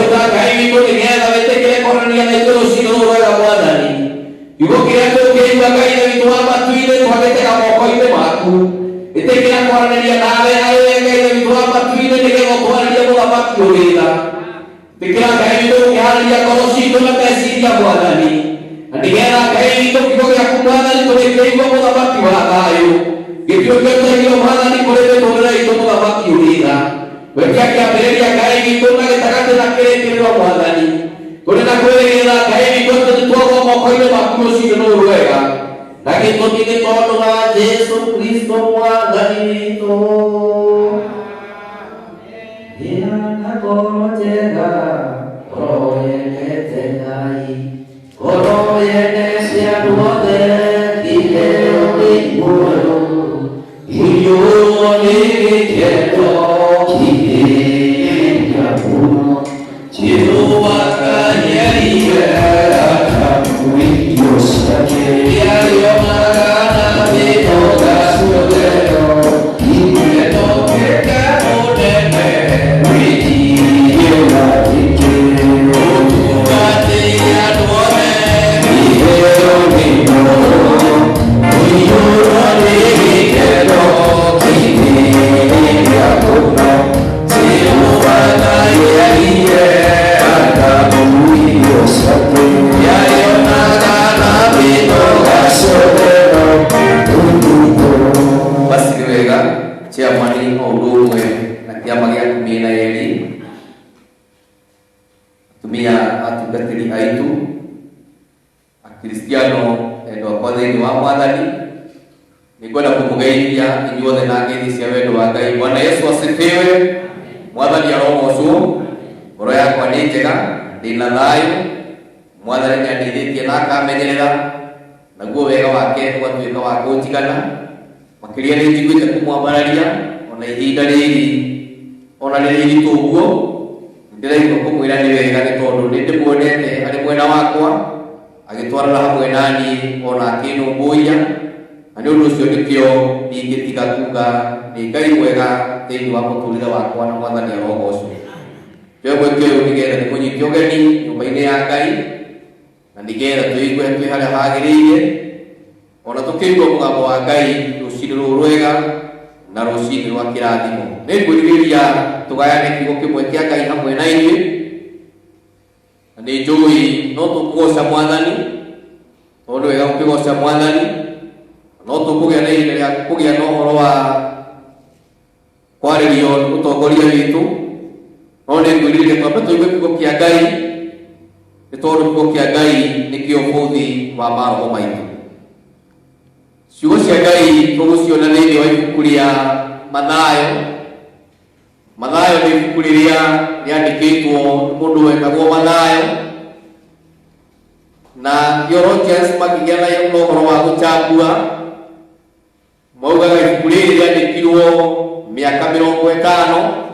Ota kai ko ni ya da vete que corren ya de todo si no va a guardar. Digo que ya que iba a caer de tu ama tu y de tu vete a poco y de macu. Este que ya corren ya nave a de tu ama tu y de que no corren ya por la patrulla. Te queda caído que ya conocido la tesilla guardar. Andi era caído que yo ya cumplada y todo que iba por la patrulla yo. Que yo te digo mala ni por el todo y todo la patrulla. Porque aquí a ver ya caído que te sacaste la que lo guardar. Con la cueva la caído de todo como coile vacuno si no ruega. La que no tiene todo la Jesucristo guardarito. Diana como llega, oye te dai. Oye se anuade y le muero. Y yo le quiero que ya puno. Jehová Cristiano ndo kwanza ni wa mwadhani ni kwenda kumugaidia injuo nake ni siawe ndo wagai. Bwana Yesu asifiwe. Mwadhani ya roho osu ngoro yakwa ni njega ndina thayu mwadhani nyandiithĩtie na akamenyerera naguo wega wake ũgatuĩka wa kũnjigana makĩria nĩ njiguĩte kũmwambararia ona ihinda rĩrĩ ona rĩrĩ iritũ ũguo ndĩraigua kũmwĩra nĩ wega nĩ tondũ nĩ ndĩmuonete arĩ mwena wakwa agitwarana hamwe nani ona akinũmbũiya na nĩ ũndũ ũcio nĩkĩo ndingĩtiga kuga nĩ Ngai mwega thĩinĩ wa mũtũrĩre wakwa na mwathani aroho ũcio. Kĩoguo kĩoyo nĩgetha nĩmũnyite ũgeni nyũmba-inĩ ya Ngai na nĩgetha tũigue twĩ harĩa hagĩrĩire ona tũkĩigua mũgambo wa Ngai rũciinĩ rũrũ rwega na rũciinĩ rwa kĩrathimo. Nĩngwĩrirĩria tũgayane kiugo kĩmwe kĩa Ngai hamwe na inyuĩ. Nĩ njũĩ no tũkũgoca Mwathani tondũ wega gũkĩgoca Mwathani no tũkũgĩa na ihinda rĩa kũgĩa na ũhoro wa kwarĩrio ũtongoria witũ no nĩngwĩrirĩria twambe tũigue kiugo kĩa Ngai nĩ tondũ kiugo kĩa Ngai nĩkĩo mũthi wa maroho maitũ. Ciugo cia Ngai tũgũciona thĩinĩ wa ibuku rĩa Mathayo. Mathayo nĩ ibuku rĩrĩa rĩandĩkĩtwo nĩ mũndũ wetagwo Mathayo na theologians makĩgĩa na ũhoro wa gũchambua maugaga ibuku rĩrĩ rĩandĩkirwo mĩaka 50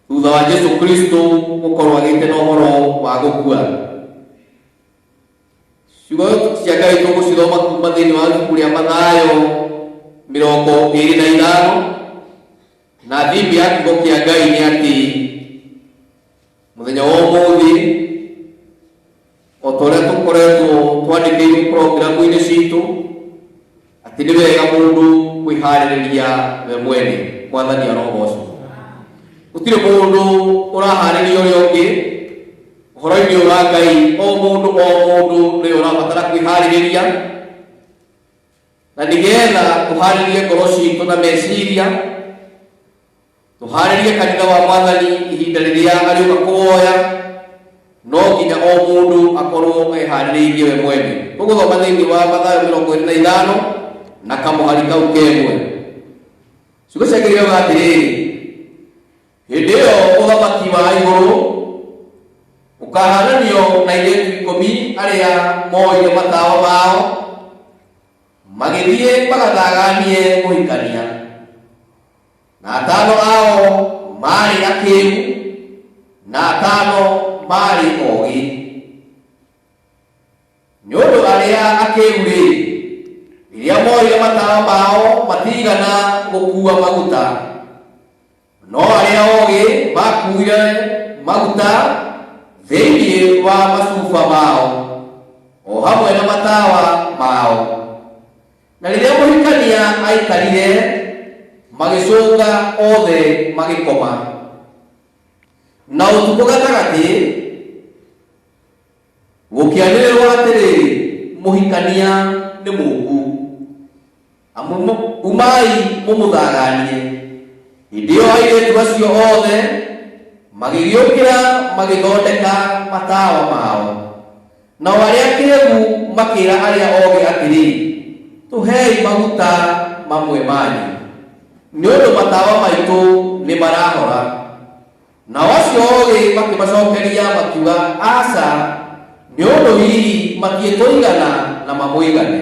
thutha wa Jesu Kristo gũkorwo agĩte na ũhoro wa gũkua. Ciugo cia Ngai tũgũcithoma kuma thĩinĩ wa ibuku rĩa Mathayo 25 na thimbi ya kiugo kĩa Ngai nĩ atĩ mũthenya wa ũmũthĩ o ta ũrĩa tũkoretwo twandĩkĩirwo programu-inĩ citũ atĩ nĩ wega mũndũ kwĩharĩrĩria we mwene mwathani aroho ũcio. Gũtirĩ mũndũ ũraharĩria ũrĩa ũngĩ ũhoro-inĩ ũyũ wa Ngai. O mũndũ nĩ ũrabatara kwĩharĩrĩria na nĩgetha tũharĩrie ngoro citũ na meciria tũharĩrie kanitha wa Mwathani ihinda rĩrĩa arĩũka kũwoya no nginya o mũndũ akorwo eharĩrĩirie we mwene. Tũgũthoma thĩinĩ wa Mathayo 25 na kamũhari kau kemwe. Ciugo cia Ngai irauga atĩrĩrĩ, hĩndĩ ĩyo ũthamaki wa igũrũ ũkahananio na airĩtu 10 arĩa moire matawa mao magĩthiĩ magathaganie mũhikania na 5 ao marĩ akĩĩgu na 5 marĩ ogĩ. Nĩ ũndũ arĩa akĩĩgu-rĩ rĩrĩa moire matawa mao matigana gũkua maguta no arĩa ogĩ makuire maguta thĩinĩ wa macuba mao o hamwe na matawa mao. Na rĩrĩa mũhikania aikarire magĩcũnga othe magĩkoma. Na ũtukũ gatagatĩ gũkĩanĩrĩrwo atĩrĩrĩ, mũhikania nĩ mũũku, umai mũmũthaganie. Hĩndĩ ĩyo airĩtu acio othe magĩgĩũkĩra magĩthondeka matawa mao. Nao arĩa akĩrĩgu makĩra arĩa ogĩ atĩrĩ, tũhei maguta mamwe manyu, nĩ ũndũ matawa maitũ nĩ marahora. Nao acio ogĩ makĩmacokeria makiuga, aca, nĩ ũndũ hihi matiĩtũigana na mamũigane.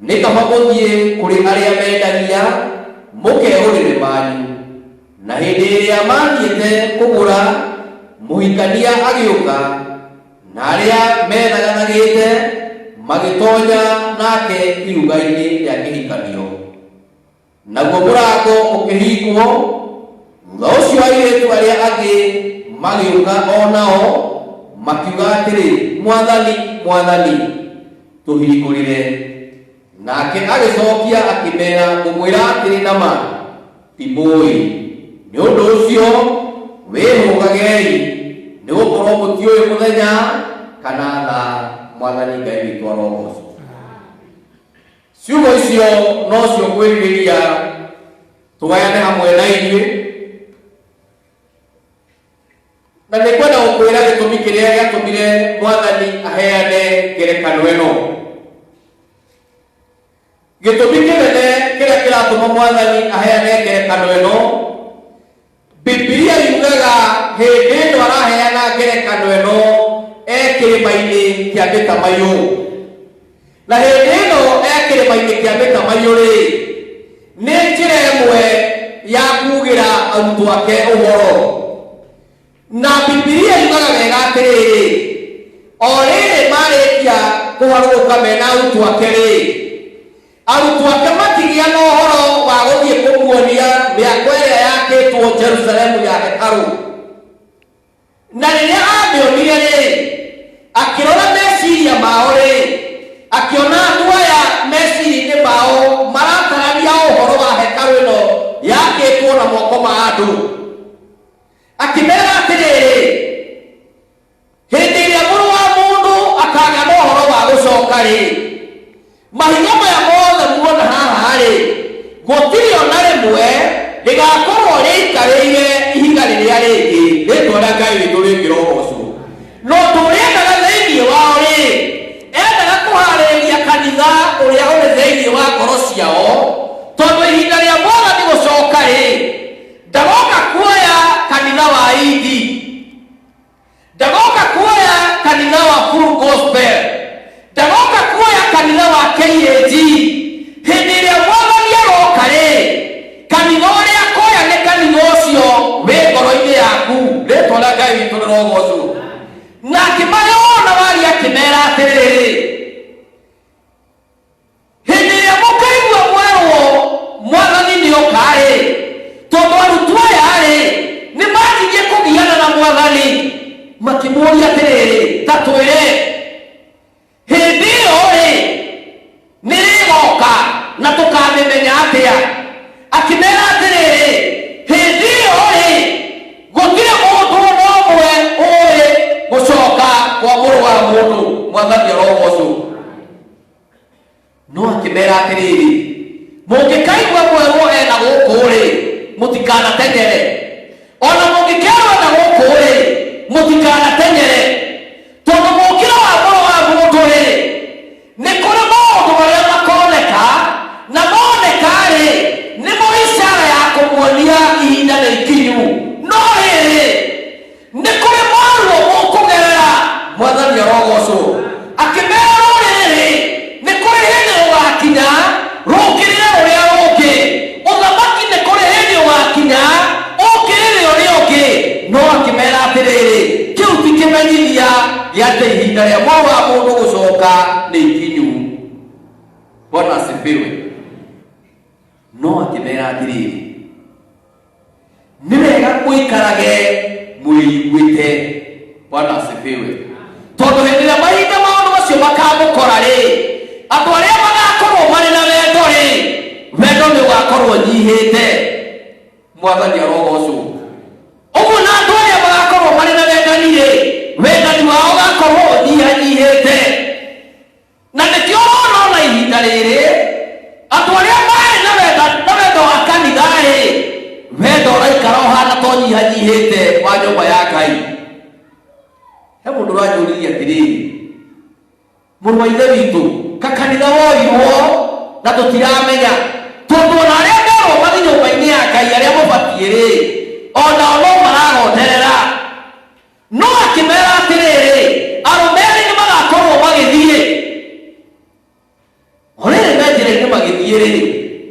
Nĩ kaba mũthiĩ kũrĩ arĩa mendagia mũkeũrĩre manyu. Na hĩndĩ ĩrĩa mathiĩte kũgũra, mũhikania agĩũka, na arĩa methaganagĩte magĩtonya nake iruga-inĩ rĩa kĩhikanio. Naguo mũrango ũkĩhingwo. Thutha ũcio airĩtu arĩa angĩ magĩũka o nao makiuga atĩrĩ, Mwathani, Mwathani, tũhingũrĩre. Nake agĩcokia akĩmera, ngũmwĩra atĩrĩ nama, ti mũĩ. Nĩ ũndũ ũcio wĩhũgagei, nĩ gũkorwo mũtiũĩ mũthenya kana thaa. Mwathani Ngai witũ arogocwo. Ciugo icio no cio kwĩrirĩria tũgayane hamwe na inyuĩ. Na nĩ kwenda gũkwĩra gĩtũmi kĩrĩa gĩatũmire Mwathani aheane ngerekano ĩno. Gĩtũmi kĩnene kĩrĩa kĩratũma Mwathani aheane ngerekano ĩno, Biblia yugaga hĩndĩ ĩno araheana ngerekano ĩno kĩrĩma-inĩ kĩa Mĩtamaiyũ. Na hĩndĩ ĩno kĩrĩma-inĩ kĩa Mĩtamaiyũ-rĩ, nĩ njĩra ĩmwe ya kuugĩra arutwo ake ũhoro. Na Biblia yugaga wega atĩrĩrĩ, o rĩrĩ marĩkia kũharũrũka mena arutwo ake-rĩ, arutwo ake makĩgĩa na ũhoro wa gũthiĩ kũmuonia mĩako ĩrĩa yakĩtwo Jerusalemu ya hekarũ. Na rĩrĩa amĩonire-rĩ, akĩrora meciria mao-rĩ, akĩona andũ aya meciria-inĩ mao maratarania ũhoro wa hekarũ ĩno yakĩtwo na moko ma andũ. Akĩmera atĩrĩrĩ, hĩndĩ ĩrĩa Mũrũ wa Mũndũ akagĩa na ũhoro wa gũcoka-rĩ, mahiga maya mothe muona haha-rĩ, gũtirĩ ona rĩmwe rĩgakorwo rĩikarĩire ihiga rĩrĩa rĩngĩ. Rĩtwa rĩa Ngai witũ rĩngĩrogocwo. No tũrĩendaga thĩinĩ wao-rĩ, endaga kũharĩrĩria kanitha ũrĩa ũrĩ thĩinĩ wa ngoro ciao, tondũ ihinda rĩa Mwathani gũcoka-rĩ, ndagoka kuoya kanitha wa indi, ndagoka kuoya kanitha wa full gospel, ndagoka kuoya kanitha wa KAG. Hĩndĩ ĩrĩa Mwathani aroka-rĩ, kanitha ũrĩa akoya nĩ kanitha ũcio wĩ ngoro-inĩ yaku. Rĩtwa rĩa Ngai witũ rĩrogocwo. Na akĩmayona wari akĩmera atĩrĩrĩ, hĩndĩ ĩrĩa mũkaigua mwerwo Mwathani nĩoka-rĩ, tondũ arutwo aya-rĩ nĩ manjirie kũgiana na Mwathani, makĩmũũria atĩrĩrĩ, ta twĩre, hĩndĩ ĩyo-rĩ nĩ rĩgoka na tũkamĩmenya atĩa? Akĩmera atĩrĩrĩ, hĩndĩ ĩyo-rĩ gũtirĩ mũndũ ũmwe ũĩ gũcoka kwa Mũrũ wa Mũndũ. Mwathani arogocwo. No akĩmera atĩrĩrĩ, mũngĩkaigua mwerwo ena gũkũ-rĩ, mũtikanateng'ere. Ona mũngĩkerwo ena gũkũ-rĩ, mũtikanateng'ere. Tondũ mũũkĩra wa Mũrũ wa Mũndũ-rĩ, nĩ kũrĩ maũndũ marĩa makoneka, na moneka-rĩ, nĩmo ishara ya kũmuonia ihinda nĩ ikinyu. No rĩrĩ, nĩ kũrĩ maruo mũkũgerera. Mwathani arogocwo. Akĩmera rũrĩrĩ, nĩ kũrĩ hĩndĩ rũgakinya rũkĩrĩre ũrĩa ũngĩ. Ũthamaki nĩ kũrĩ hĩndĩ ũgakinya ũkĩrĩre ũrĩa ũngĩ. No akĩmera atĩrĩrĩ, kĩu ti kĩmenyithia gĩa atĩ ihinda rĩa Mũrũ wa Mũndũ gũcoka nĩ ikinyu. Bwana asifiwe. No akĩmera atĩrĩrĩ, nĩ wega mũikarage muiguite. Bwana asifiwe. Tondu hindi ya mahinda maundu macio makamukora ri, andu aria magakorwo mari na wendo ri, wendo ni ugakorwo nyihite. Mwathani arogocwo. Uguo na andu aria magakorwo mari na wendani ri, wendani wao ugakorwo nyihanyihite. Na nikio urona ihinda riri, andu aria mari na wendo wa kanitha ri, wendo uraikara uhana to nyihanyihite wa nyumba ya Ngai. He mundu uranyuririe atiriri, muru wa ithe witu kakanitha woirwo na tutiramenya, tondu ona aria nderwo mathi nyumba-ini ya Ngai aria mubatie ri, ona no maragonderera. No akimera atiriri, arumeri ni magakorwo magithie orere me njira-ini magithie ri,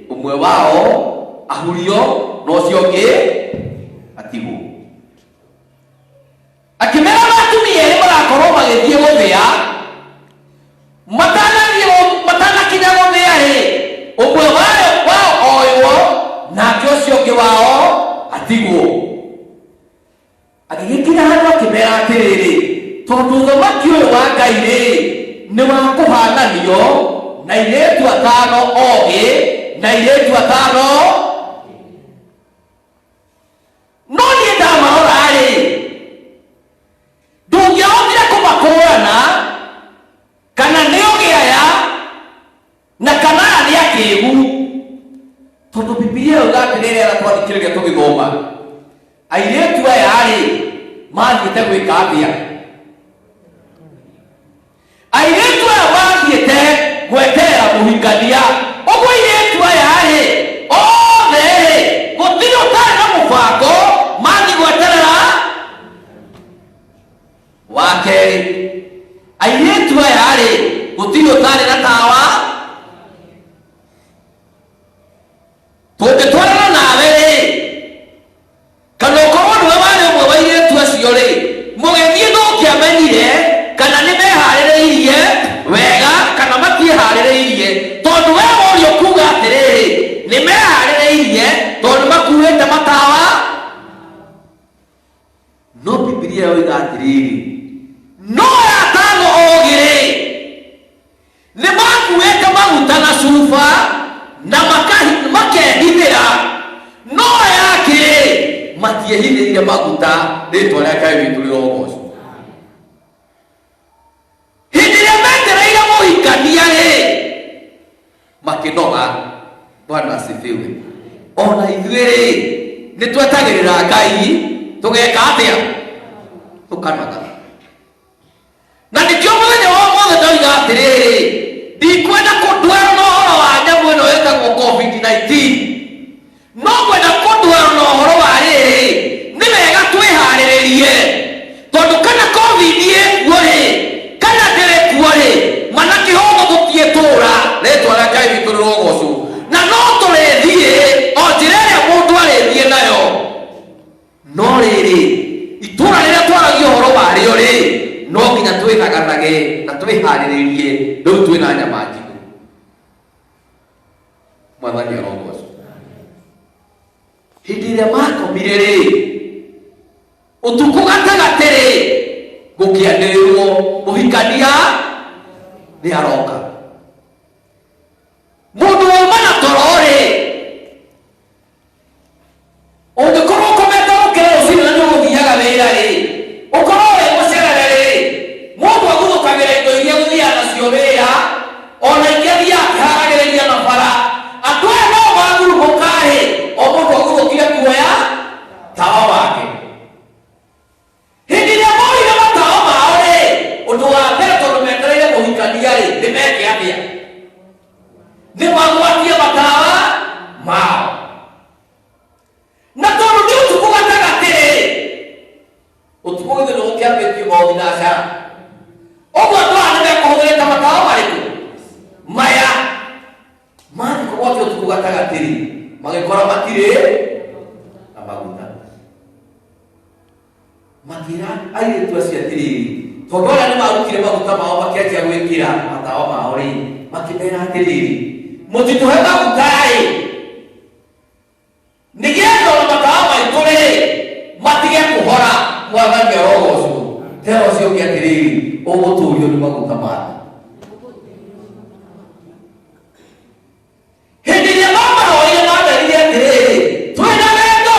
umwe wao ahurio no ucio ungi atigwo. Akimera atumia eri magakorwo magithie guthia, matanakinya guthia ri, umwe wao oywo nake ucio ungi wao atigwo. Agigikira handu akimera atiriri, tondu uthamaki uyu wa Ngai ri ni wa kuhananio na iretu atano ogi na iretu atano. No ni ndamarora ri, ndungiahotire kumakurana kana ni ogi aya na kana ni akigu, tondu Biblia yuga atiriri aratwandikiriria tugithoma airetu aya ri mathiite gwika atia. Airetu aya mathiite gwetera muhikania. Uguo airetu aya ri othe ri gutiri utari na mubango mathi gweterera wake. Airetu aya ri gutiri utari na tawa tungitwarana nawe ri, kana ukorwo niwe wari umwe wa airetu acio ri, mugithie ndukiamenyire kana ni mehaririirie wega kana matihaririirie. Tondu we worio kuga atiriri ni mehaririirie tondu makuite matawa. No Biblia yoiga atiriri, no atano ogiri ni makuite maguta na cuba na makehithira, no yake matiehithirire maguta. Ritwa ria Ngai witu rirogocwo. Hindi iria metereire muhikania ri makinoga. Bwana asifiwe. Ona ithuĩ ri ni twetagirira Ngai tugeka atia? Tukanoga. Na nikio muthenya wa mothe ndoiga atiriri, ndikwenda kundwara na uhoro wa nyamu ino yetagwo COVID-19, no kwenda kundwara na uhoro wa riri ni wega twihariririe, tondu kana COVID ikuo ri kana ndiri kuo ri, mana kihogo gutietura. Ritwa ria Ngai witu rirogocwo. Na no turithie o njira iria mundu arithie nayo. No riri itura riria twaragia uhoro wario ri no nginya twithaganage na twihariririe. Riu twina nyama njigu. Mwathani arogocwo. Hindi iria makomire ri utuku gatagati ri gukiandirirwo muhikania ni aroka. Mundu uma na toro ri ungikorwo ukomete ukira ucini na niuguthiaga wira ri, ukorwo wi mucerere ri, mundu aguthukagira indo iria guthia nacio wira, ona ingi athia akiharagiriria na bara. Andu aya no magurumuka ri, o mundu aguthukire kuoya tawa wake. Hindi iria moire matawa mao ri, undu wa mbere tondu metereire muhikania ri, ni meke atia? Ni magwatie matawa mao. Na tondu ni utuku gatagati ri, utuku guthe ni gukiambitie maundu na cara. Uguo andu aya ni mekuhuthirite matawa mariku maya mani kugwatia utuku gatagati ri, magikora matiri na maguta. Makira airetu acio atiriri, tondu aria ni marutire maguta mao makianjia gwikira matawa mao ri, makimera atiriri, mutituhe maguta ri nigetha ona matawa maitu ri matige kuhora. Heo cio kia tiriri uguturio ni maguta mata. Hindi ya mama hoye mata ile tiriri. Twena wendo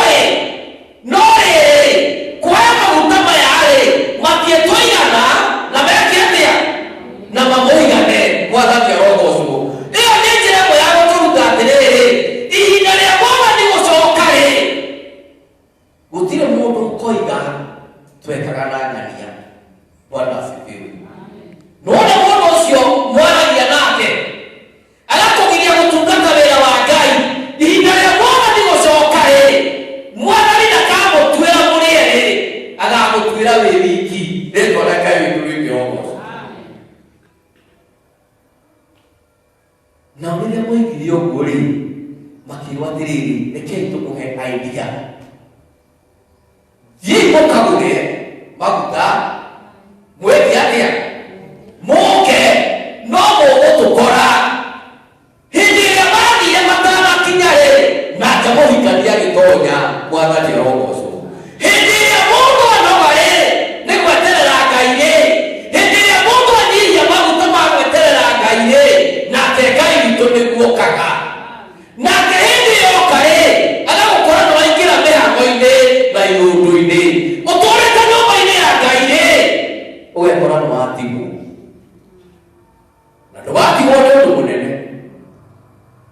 no kwa maguta mayale makie toigana na meke atia na mamoigane mwathani arogocu. Iyo ni njira ĩmwe ya gũtũruta tiriri ihinda rĩa mwana ni gũcoka gũtirĩ mũndũ koiga twekaga na ng'ania. Bwana asifiwe. None mũndũ ũcio mwaragia nake agakũgiria gũtungata wĩra wa Ngai ihinda rĩa mwana ni gũcoka mwathani ndakamũtuĩra mũrĩ agagũtuĩra wĩ wiki. Rĩtwa rĩa Ngai witũ rĩkĩrogocwo. Na rĩrĩa moigire ũguo makĩrwo atĩrĩrĩ rekei tũmũhe idea. Thiĩ mũkagũre maguta mwĩke atĩa mũke no mũgũtũkora hĩndĩ ĩrĩa mathire matanakinya nake mũhikania agĩtonya. Mwathani arogocwo. Hĩndĩ ĩrĩa mũndũ anoga nĩ gweterera Ngai hĩndĩ ĩrĩa mũndũ anyihia maguta ma gweterera Ngai nake Ngai witũ nĩguokaga. Nake hĩndĩ yoka agagũkora nĩ waingĩra mĩhango-inĩ na irũndũ-inĩ ũtũrĩte nyũmba-inĩ ya Ngai ũgekora nĩ watigwo. Na ndũgatigwo nĩ ũndũ mũnene.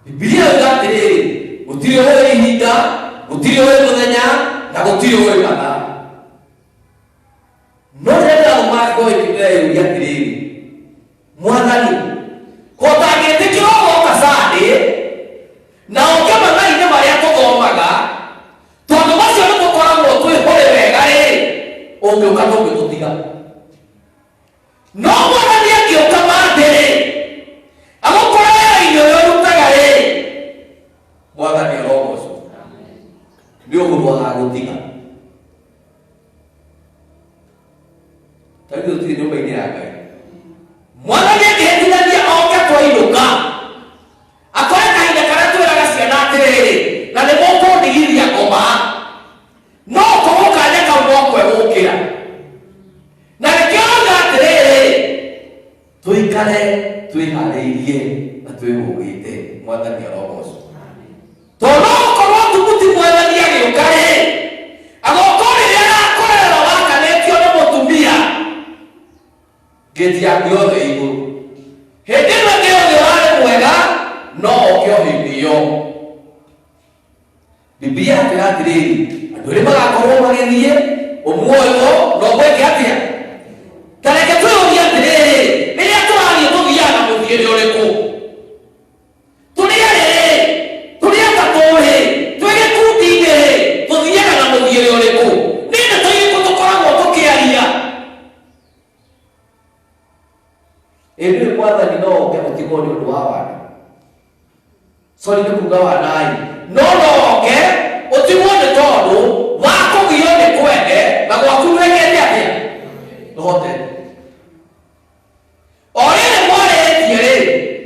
Biblia yuga atĩrĩrĩ gũtirĩ ũĩ ihinda, gũtirĩ ũĩ mũthenya na gũtirĩ ũĩ mathaa. No rĩrĩa ndĩrathoma ndĩreyũria atĩrĩrĩ Mwathani ũtangĩtĩkĩra ũgoka Sunday na ũke mathaa-inĩ marĩa tũthomaga tondũ macio nĩ tũkoragwo twĩhũrĩ wega ũngĩũka ndũngĩtũtiga. No Mwathani angĩũka mandĩrĩ agũkora wĩra-inĩ ũyũ ũrutaga Mwathani arogocwo. Nĩ ũhũthũ agagũtiga. Tarĩu tũtirĩ nyũmba-inĩ ya Ngai. Mwathani angĩhĩtithania oke twainũka akore kahinda karĩa twĩraga ciana atĩrĩrĩ na nĩ mũkũndigithia ngoma no kũgũ kanya kau no kwegũkĩra. Na nĩkĩo oiga atĩrĩrĩ tũikare twĩharĩirie na twĩhũgĩte. Mwathani arogocwo. Tondũ okorwo tumuti Mwathani agĩũka agoka rĩrĩa arakorera wakanĩtio nĩ mũtumia ngĩti yake yothe igũrũ. Hĩndĩ ĩno ngĩothe ũrarĩ mwega no oke o hĩndĩ ĩyo. Biblia yatwĩra atĩrĩrĩ andũ erĩ magakorwo magĩthiĩ ũmuoyo no gwĩke atĩa. Ta reke twĩyũrie atĩrĩrĩ rĩrĩa tũrathiĩ tũthiaga na mũthiĩre ũrĩkũ? Tũrĩa tũrĩa ta tũrĩ twĩ gĩkundi-inĩ tũthiaga na mũthiĩre ũrĩkũ? Nĩ ndeto irĩkũ tũkoragwo tũkĩaria? Ĩndĩ Mwathani no oke ũtigwo nĩ ũndũ wa wana. Sorry nĩ kuga wanai. No oke ũtigwo nĩ tondũ wa kũgio nĩ kwende na gwaku nĩwekete atĩa ndũhotete. O rĩrĩ mwarĩtie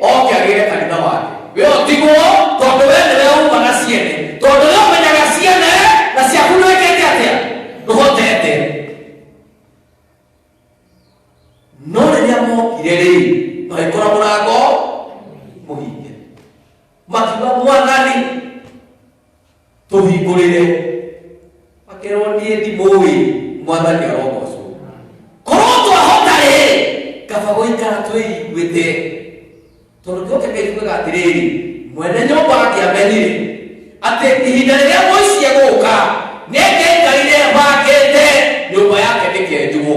oke agĩre kanitha wake we ũtigwo tondũ we nĩwe uma na ciene tondũ we ũmenyaga ciene na ciaku nĩwekete atĩa ndũhotete. No rĩrĩa mokire magĩkora mũrango mũhinge makiuga Mwathani tũhingũrĩre. Makerwo niĩ ndimũĩ. Mwathani arogocwo. Korwo twahota kaba gũikara twĩiguĩte tondũ tũke kaiguaga atĩrĩrĩ mwene nyũmba angĩamenyire atĩ ihinda rĩrĩa mũici egũka nĩngĩikarire mbangĩte nyũmba yake ndĩkenjwo.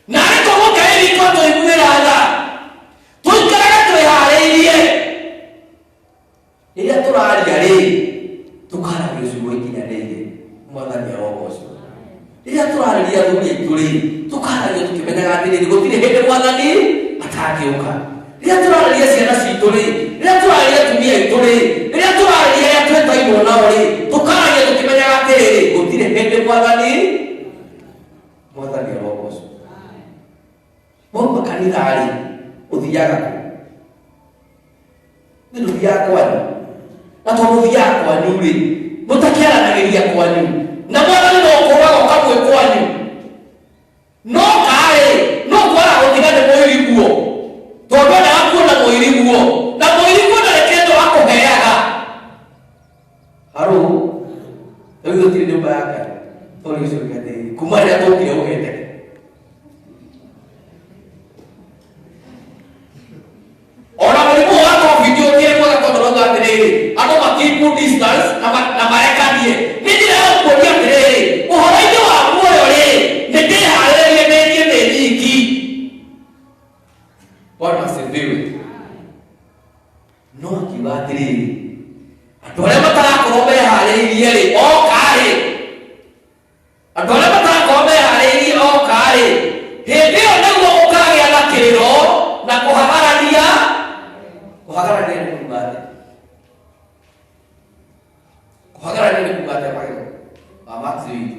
Na arĩkorwo Ngai witũ tũiguĩra tha tũikaraga twĩharĩirie rĩrĩa tũraria tũkaragia ciugo ikinyanĩire. Mwathani arogocwo. Rĩrĩa tũrarĩria athuri aitũ tũkaragia tũkĩmenyaga atĩrĩrĩ gũtirĩ hĩndĩ Mwathani atangĩũka. Rĩrĩa tũrarĩria ciana citũ rĩrĩa tũrarĩria atumia aitũ rĩrĩa tũrarĩria arĩa twetairwo nao tũkaragia tũkĩmenyaga atĩrĩrĩ gũtirĩ hĩndĩ Mwathani arogocwo. Mwauma kanitha ũthiaga kũ? Nĩ ndũthiaga kwanyu na tondũ ũthiaga kwanyu mũtakĩaranagĩria kwanyu na Mwathani no ũkũraga ũkamwe kwanyu no kumaria tukire ugete ona mulimu wako video kile kwa kontrola atiriri ando makipu distance na marekanie nindira kuonia atiriri uhoro-ini wa muoyo ri nindiharerie nenie ni nyingi. Bwana asifiwe. No akiuga atiriri andũ arĩa matarakorwo meharĩirie rĩ oka-rĩ andũ arĩa matarakorwo meharĩirie oka-rĩ hĩndĩ ĩyo nĩguo ũkagĩa na kĩrĩro na kũhagarania nĩ kuuga atĩa? Kũhagarania nĩ kuuga atĩa magego ma Max witũ?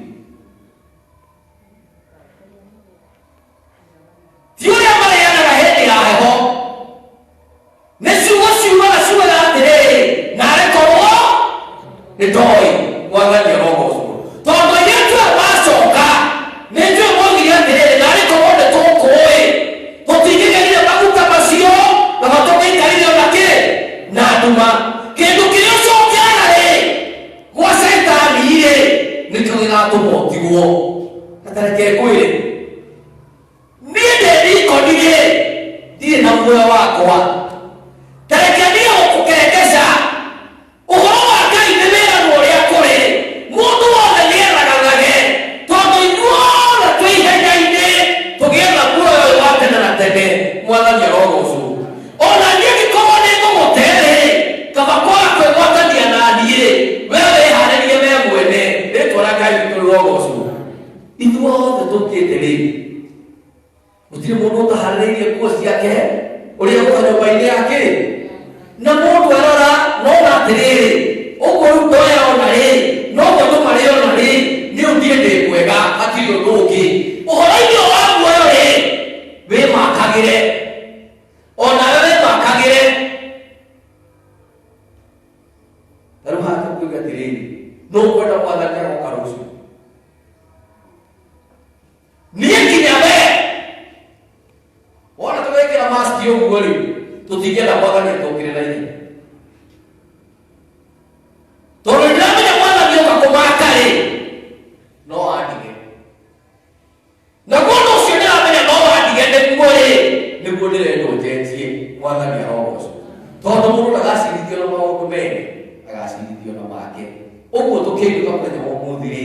Ti ũrĩa marĩanaga hĩndĩ ya heho nĩ ciugo ciumaga ciugaga atĩrĩrĩ narĩ korwo nĩ ndoĩ Mwathani arogocwo tondũ iria tuoe macoka nĩ njũĩ moigire atĩrĩrĩ narĩ korwo nĩ tũkũĩ tũtingĩgerire maguta macio na matũgĩikarire ona kĩ na nduma kĩndũ kĩrĩa ũcokiaga-rĩ gwa Caitani-rĩ nĩkĩo gĩgatũmotigwo gatareke kwĩrĩ niĩ ndĩ ndikonirie ndirĩ na muoyo wakwa tareke niĩ gũkũkerekesha ũhoro wa Ngai nĩ wĩranwo ũrĩa kũrĩ mũndũ wothe nĩeragage tondũ ithuothe twĩ ihenya-inĩ tũgĩetha muoyo ũyũ wa tene na tene. Mwathani arogocwo. Ona niĩ ngĩkorwo nĩ ngũgũte-rĩ kaba kwaga kwĩgwatania na niĩ we wĩharĩrie we mwene rĩtwa rĩa Ngai witũ rĩrogocwo. Ithuothe tũkĩte-rĩ gũtirĩ mũndũ ũtaharĩrĩirie nguo ciake ũrĩa ũka nyũmba-inĩ yake na mũndũ erora nona atĩrĩrĩ ũguo rĩu ndoya ona-rĩ noguo andũ marĩ ona-rĩ nĩ ũthiĩ ndĩ mwega hatirĩ ũndũ ũngĩ. Ũhoro-inĩ wa muoyo-rĩ wĩmakagĩre onawe wĩmakagĩre. Ta rĩu haha tũkuuga atĩrĩrĩ no ũkwenda Mwathani agoka rũciũ niĩ nginya we wona tũgekĩra mask ũguo-rĩ tũtingĩenda Mwathani atũkĩre na ihenya tondũ nĩndĩramenya Mwathani oka kũmaka-rĩ no andige na mũndũ ũcio nĩramenya no andige nĩguo-rĩ nĩguo ndĩrenda ũnjenjie. Mwathani arogocwo tondũ mũndũ ndagacirithio na maũndũ mene agacirithio na make. Ũguo tũkĩiguka mũthenya wa ũmũthĩ-rĩ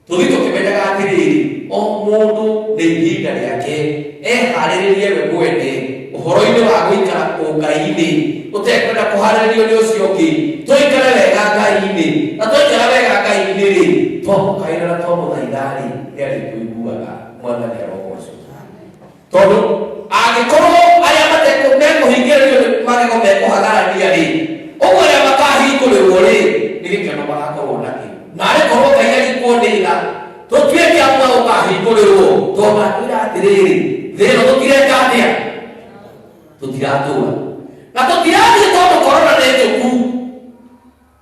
tũthiĩ tũkĩmenyaga atĩrĩrĩ o mũndũ nĩ ihinda rĩake eharĩrĩrie we mwene ũhoro-inĩ wa gũikara Ngai-inĩ ũtekwenda kũharĩrĩrio nĩ ũcio ũngĩ. Tũikare wega Ngai-inĩ na twaikara wega Ngai-inĩ-rĩ twamũkaĩra na twamũthaitha-rĩ nĩarĩ tũiguaga. Mwathani arogocwo. Tondũ angĩkorwo arĩa mekũhingĩrĩrio magego mekũhagarania-rĩ ũguo arĩa makahingũrĩrwo-rĩ nĩ gĩkeno magakorwo nakĩo narĩ korwo Ngai agĩkuonĩra tũtuĩke amwe ũkahingũrĩrwo tondũ akwĩra atĩrĩrĩ thĩ ĩno tũtireka atĩa tũtiratũra na tũtirathiĩ tondũ korona nĩ njũku.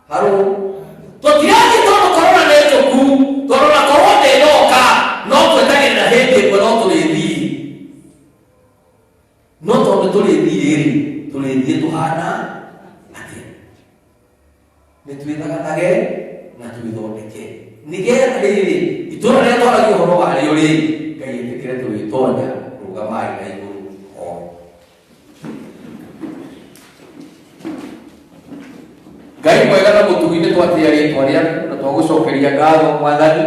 Harũ tũtirathiĩ tondũ korona nĩ njũku tondũ na korwo ndĩnoka no twetagĩrĩra hĩndĩ ĩmwe no tũrĩthiĩ no tondũ tũrĩthiĩ-rĩ tũrĩthiĩ tũhana atĩa nĩ twĩthaganage na twĩthondeke nĩgetha rĩrĩ itũra rĩrĩa twaragia ũhoro warĩo-rĩ Ngai etĩkĩre tũgĩtonya rũgamai na igũrũ o. Ngai mwega na mũtugi-nĩ twatĩa rĩĩtwa rĩaku na twagũcokeria ngatho Mwathani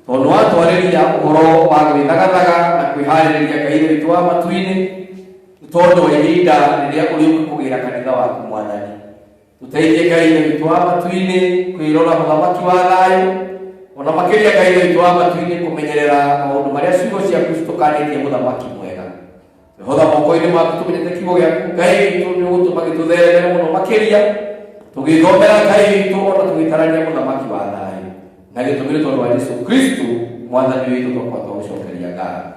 tondũ watwarĩria ũhoro wa gwĩthagathaga na kwĩharĩrĩria Ngai witũ wa matu-inĩ tondũ ihinda rĩrĩa ũrĩ kũgĩra kanitha waku Mwathani. Tũteithie Ngai witũ wa matu-inĩ kwĩrora mũthamaki wa thayũ ona makĩria Ngai witũ wa matu-inĩ kũmenyerera maũndũ marĩa ciugo ciaku citũkanĩtie mũthamaki mwega. Twĩhotha moko-inĩ maku tũmenyete kiugo gĩaku Ngai witũ nĩ ũgũtũma gĩtũtherere mũno makĩria tũgĩthomera Ngai witũ ona tũgĩtarania mũthamaki wa thayũ na gĩtũmĩre tondũ wa Jesũ Kristo Mwathani witũ twakwa twagũcokeria ngatho.